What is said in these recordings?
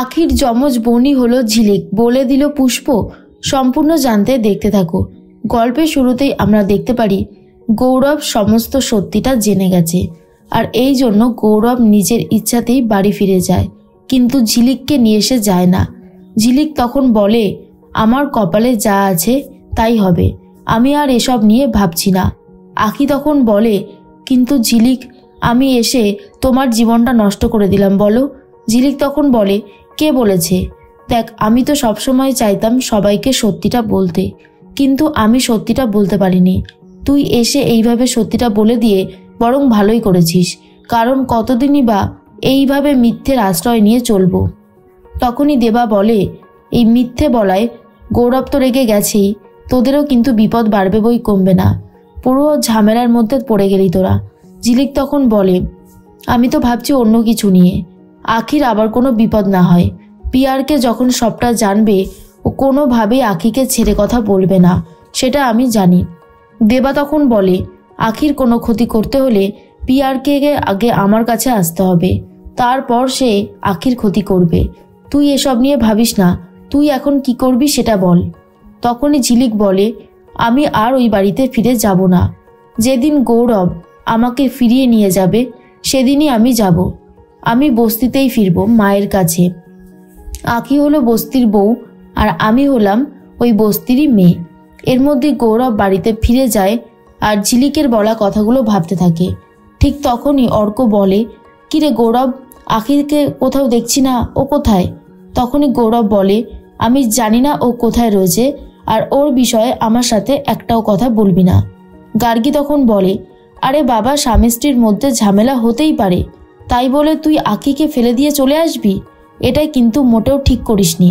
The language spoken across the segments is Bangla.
আখির যমজ বোনই হলো ঝিলিক, বলে দিল পুষ্প। সম্পূর্ণ জানতে দেখতে থাকো। গল্পের শুরুতেই আমরা দেখতে পারি গৌরব সমস্ত সত্যিটা জেনে গেছে, আর এই জন্য গৌরব নিজের ইচ্ছাতেই বাড়ি ফিরে যায়, কিন্তু ঝিলিককে নিয়ে এসে যায় না। ঝিলিক তখন বলে, আমার কপালে যা আছে তাই হবে, আমি আর এসব নিয়ে ভাবছি না। আখি তখন বলে, কিন্তু ঝিলিক, আমি এসে তোমার জীবনটা নষ্ট করে দিলাম বলো? ঝিলিক তখন বলে, কে বলেছে? দেখ, আমি তো সবসময় চাইতাম সবাইকে সত্যিটা বলতে, কিন্তু আমি সত্যিটা বলতে পারিনি। তুই এসে এইভাবে সত্যিটা বলে দিয়ে বরং ভালোই করেছিস, কারণ কতদিনই বা এইভাবে মিথ্যের আশ্রয় নিয়ে চলবো। তখনই দেবা বলে, এই মিথ্যে বলায় গৌরব তো রেগে গেছেই, তোদেরও কিন্তু বিপদ বাড়বে বই কমবে না, পুরো ঝামেলার মধ্যে পড়ে গেলি তোরা। ঝিলিক তখন বলে, আমি তো ভাবছি অন্য কিছু নিয়ে, আখির আবার কোনো বিপদ না হয়। পিয়ারকে যখন সবটা জানবে, ও কোনোভাবেই আখিকে ছেড়ে কথা বলবে না, সেটা আমি জানি। দেবা তখন বলে, আখির কোনো ক্ষতি করতে হলে পিয়ারকে আগে আমার কাছে আসতে হবে, তারপর সে আখির ক্ষতি করবে। তুই এসব নিয়ে ভাবিস না, তুই এখন কি করবি সেটা বল। তখনই ঝিলিক বলে, আমি আর ওই বাড়িতে ফিরে যাব না। যেদিন গৌরব আমাকে ফিরিয়ে নিয়ে যাবে সেদিনই আমি যাব। আমি বস্তিতেই ফিরব, মায়ের কাছে। আখি হলো বস্তির বউ, আর আমি হলাম ওই বস্তিরই মেয়ে। এর মধ্যে গৌরব বাড়িতে ফিরে যায় আর ঝিলিকের বলা কথাগুলো ভাবতে থাকে। ঠিক তখনই অর্ক বলে, কিরে গৌরব, আখিকে কোথাও দেখছি না, ও কোথায়? তখনই গৌরব বলে, আমি জানি না ও কোথায় রয়েছে, আর ওর বিষয়ে আমার সাথে একটাও কথা বলবি না। গার্গী তখন বলে, আরে বাবা, স্বামী স্ত্রীর মধ্যে ঝামেলা হতেই পারে, তাই বলে তুই আখিকে ফেলে দিয়ে চলে আসবি? এটাই কিন্তু মোটেও ঠিক করিসনি।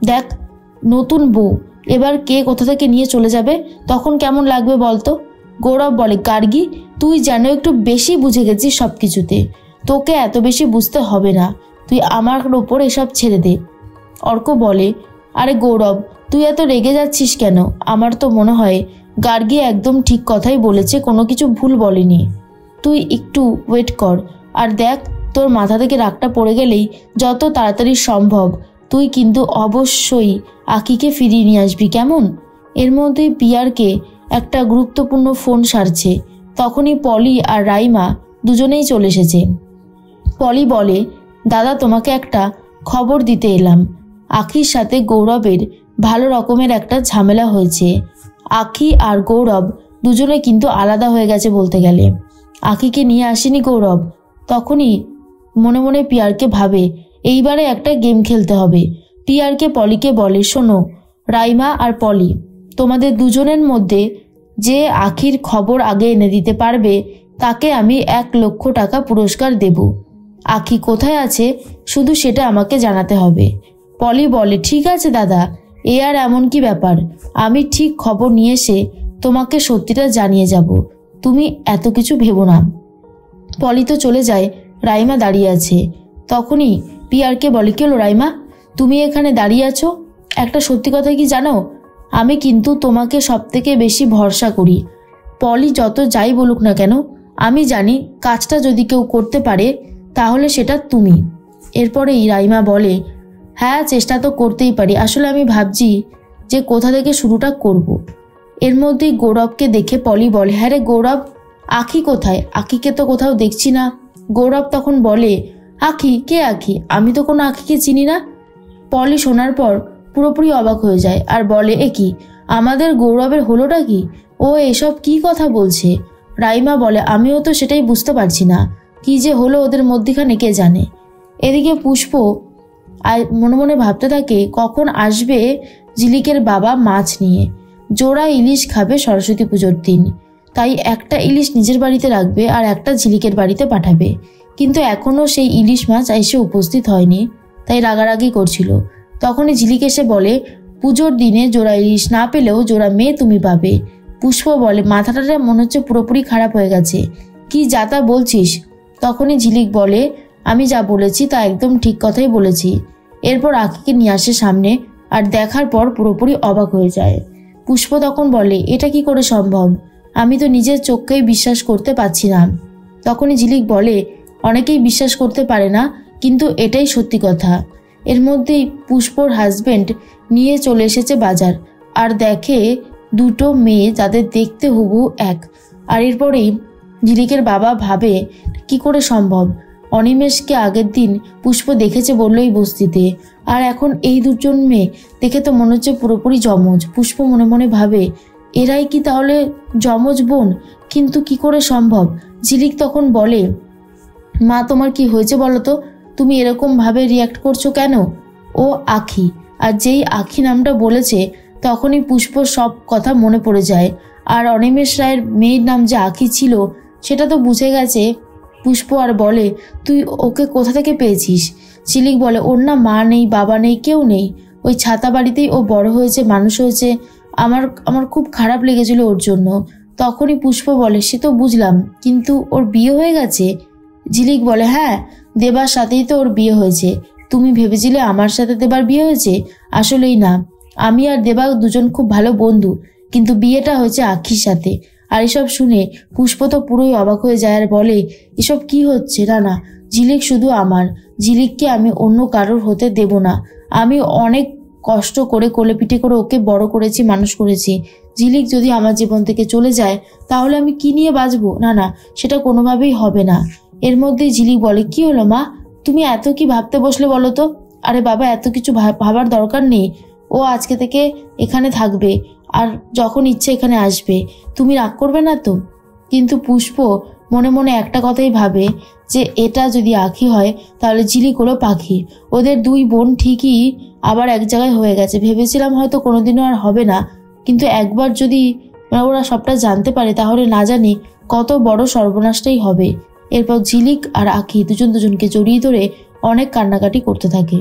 দেখ, নতুন বউ, এবার কে কোথা থেকে নিয়ে চলে যাবে, তখন কেমন লাগবে বলতো? গৌরব বলে, গার্গী, তুই যেন একটু বেশি বুঝে গেছিস সব কিছুতে, তোকে এত বেশি বুঝতে হবে না, তুই আমার ওপর এসব ছেড়ে দে। অর্ক বলে, আরে গৌরব, তুই এত রেগে যাচ্ছিস কেন? আমার তো মনে হয় গার্গী একদম ঠিক কথাই বলেছে, কোনো কিছু ভুল বলেনি। তুই একটু ওয়েট কর, আর দেখ, তোর মাথা থেকে রাগটা পড়ে গেলেই যত তাড়াতাড়ি সম্ভব তুই কিন্তু অবশ্যই আখিকে ফিরিয়ে নিয়ে আসবি, কেমন? এর মধ্যে পিয়ারকে একটা গুরুত্বপূর্ণ ফোন সারছে। তখনই পলি আর রাইমা দুজনেই চলে এসেছে। পলি বলে, দাদা, তোমাকে একটা খবর দিতে এলাম। আখির সাথে গৌরবের ভালো রকমের একটা ঝামেলা হয়েছে। আখি আর গৌরব দুজনে কিন্তু আলাদা হয়ে গেছে বলতে গেলে। আখিকে নিয়ে আসেনি গৌরব। তখনই মনে মনে পিয়ারকে ভাবে, এইবারে একটা গেম খেলতে হবে। পিয়ারকে পলিকে বলে, শোনো রাইমা আর পলি, তোমাদের দুজনের মধ্যে যে আখির খবর আগে এনে দিতে পারবে তাকে আমি 1 লক্ষ টাকা পুরস্কার দেব। আখি কোথায় আছে শুধু সেটা আমাকে জানাতে হবে। পলি বলে, ঠিক আছে দাদা, এ আর এমন কি ব্যাপার, আমি ঠিক খবর নিয়ে এসে তোমাকে সত্যিটা জানিয়ে যাব, তুমি এত কিছু ভেবো না। পলি তো চলে যায়, রাইমা দাঁড়িয়ে আছে। তখনই পিয়ারকে বলে, কি হলো রাইমা, তুমি এখানে দাঁড়িয়ে আছো? একটা সত্যি কথা কি জানো, আমি কিন্তু তোমাকে সবথেকে বেশি ভরসা করি। পলি যত যাই বলুক না কেন, আমি জানি কাজটা যদি কেউ করতে পারে তাহলে সেটা তুমি। এরপরেই রাইমা বলে, হ্যাঁ, চেষ্টা তো করতেই পারি, আসলে আমি ভাবছি যে কোথা থেকে শুরুটা করব। এর মধ্যেই গৌরবকে দেখে পলি বলে, হ্যাঁ রে গৌরব, আখি কোথায়? আখিকে তো কোথাও দেখছি না। গৌরব তখন বলে, আখি? কে আখি? আমি তো কোনো আখিকে চিনি না। পলি শোনার পর পুরোপুরি অবাক হয়ে যায় আর বলে, এ কি, আমাদের গৌরবের হলোটা কি? ও এসব কি কথা বলছে? রাইমা বলে, আমিও তো সেটাই বুঝতে পারছি না, কি যে হলো ওদের মধ্যখানে কে জানে। এদিকে পুষ্প মনে মনে ভাবতে থাকে, কখন আসবে ঝিলিকের বাবা মাছ নিয়ে। জোড়া ইলিশ খাবে সরস্বতী পুজোর দিন, তাই একটা ইলিশ নিজের বাড়িতে রাখবে আর একটা ঝিলিকের বাড়িতে পাঠাবে। কিন্তু এখনও সেই ইলিশ মাছ এসে উপস্থিত হয়নি, তাই রাগারাগি করছিল। তখনই ঝিলিক এসে বলে, পুজোর দিনে জোড়া ইলিশ না পেলেও জোড়া মেয়ে তুমি পাবে। পুষ্প বলে, মাথাটা মনে হচ্ছে পুরোপুরি খারাপ হয়ে গেছে, কি যা তা বলছিস? তখনই ঝিলিক বলে, আমি যা বলেছি তা একদম ঠিক কথাই বলেছি। এরপর আখিকে নিয়ে আসে সামনে, আর দেখার পর পুরোপুরি অবাক হয়ে যায়। পুষ্প তখন বলে, এটা কি করে সম্ভব, আমি তো নিজের চোখকেই বিশ্বাস করতে পারছি না। তখনই ঝিলিক বলে, অনেকেই বিশ্বাস করতে পারে না, কিন্তু এটাই সত্যি কথা। এর মধ্যেই পুষ্পর হাজবেন্ড নিয়ে চলে এসেছে বাজার, আর দেখে দুটো মেয়ে যাদের দেখতে হুবহু এক। আর এরপরেই ঝিলিকের বাবা ভাবে কি করে সম্ভব, অনিমেষকে আগের দিন পুষ্প দেখেছে বললেই বস্তিতে, আর এখন এই দুজন মেয়ে দেখে তো মনে হচ্ছে পুরোপুরি যমজ। পুষ্প মনে মনে ভাবে এরাই কি তাহলে যমজ বোন, কিন্তু কি করে সম্ভব। ঝিলিক তখন বলে, মা তোমার কি হয়েছে বলো তো, তুমি এরকম ভাবে রিয়াক্ট করছো কেন? ও আখি। আর যেই আখি নামটা বলেছে তখনই পুষ্প সব কথা মনে পড়ে যায়। আর অনিমেষ রায়ের মেয়ের নাম যে আখি ছিল সেটা তো বুঝে গেছে পুষ্প। আর বলে, তুই ওকে কোথা থেকে পেয়েছিস? ঝিলিক বলে, ওর না মা নেই, বাবা নেই, কেউ নেই, ওই ছাতা বাড়িতেই ও বড় হয়েছে, মানুষ হয়েছে। আমার খুব খারাপ লেগেছিল ওর জন্য। তখনই পুষ্প বলে, সে তো বুঝলাম, কিন্তু ওর বিয়ে হয়ে গেছে? ঝিলিক বলে, হ্যাঁ, দেবার সাথেই তো ওর বিয়ে হয়েছে। তুমি ভেবেছিলে আমার সাথে দেবার বিয়ে হয়েছে? আসলেই না, আমি আর দেবা দুজন খুব ভালো বন্ধু, কিন্তু বিয়েটা হয়েছে আখির সাথে। আর এসব শুনে পুষ্প তো পুরোই অবাক হয়ে যায় আর বলে, এসব কি হচ্ছে? না না, ঝিলিক শুধু আমার, ঝিলিককে আমি অন্য কারোর হতে দেব না। আমি অনেক কষ্ট করে কোলে পিঠে করে ওকে বড় করেছি, মানুষ করেছি। ঝিলিক যদি আমার জীবন থেকে চলে যায় তাহলে আমি কি নিয়ে বাঁচবো? না না, সেটা কোনোভাবেই হবে না। এর মধ্যেই ঝিলিক বলে, কি হলো মা, তুমি এত কি ভাবতে বসলে বলো তো? আরে বাবা, এত কিছু ভাবার দরকার নেই, ও আজকে থেকে এখানে থাকবে আর যখন ইচ্ছে এখানে আসবে, তুমি রাগ করবে না তো? কিন্তু পুষ্প মনে মনে একটা কথাই ভাবে যে এটা যদি আখি হয় তাহলে ঝিলিক হলো পাখি। ওদের দুই বোন ঠিকই আবার এক জায়গায় হয়ে গেছে। ভেবেছিলাম হয়তো কোনোদিনও আর হবে না, কিন্তু একবার যদি ওরা সবটা জানতে পারে তাহলে না জানি কত বড় সর্বনাশটাই হবে। এরপর ঝিলিক আর আখি দুজনকে জড়িয়ে ধরে অনেক কান্নাকাটি করতে থাকে।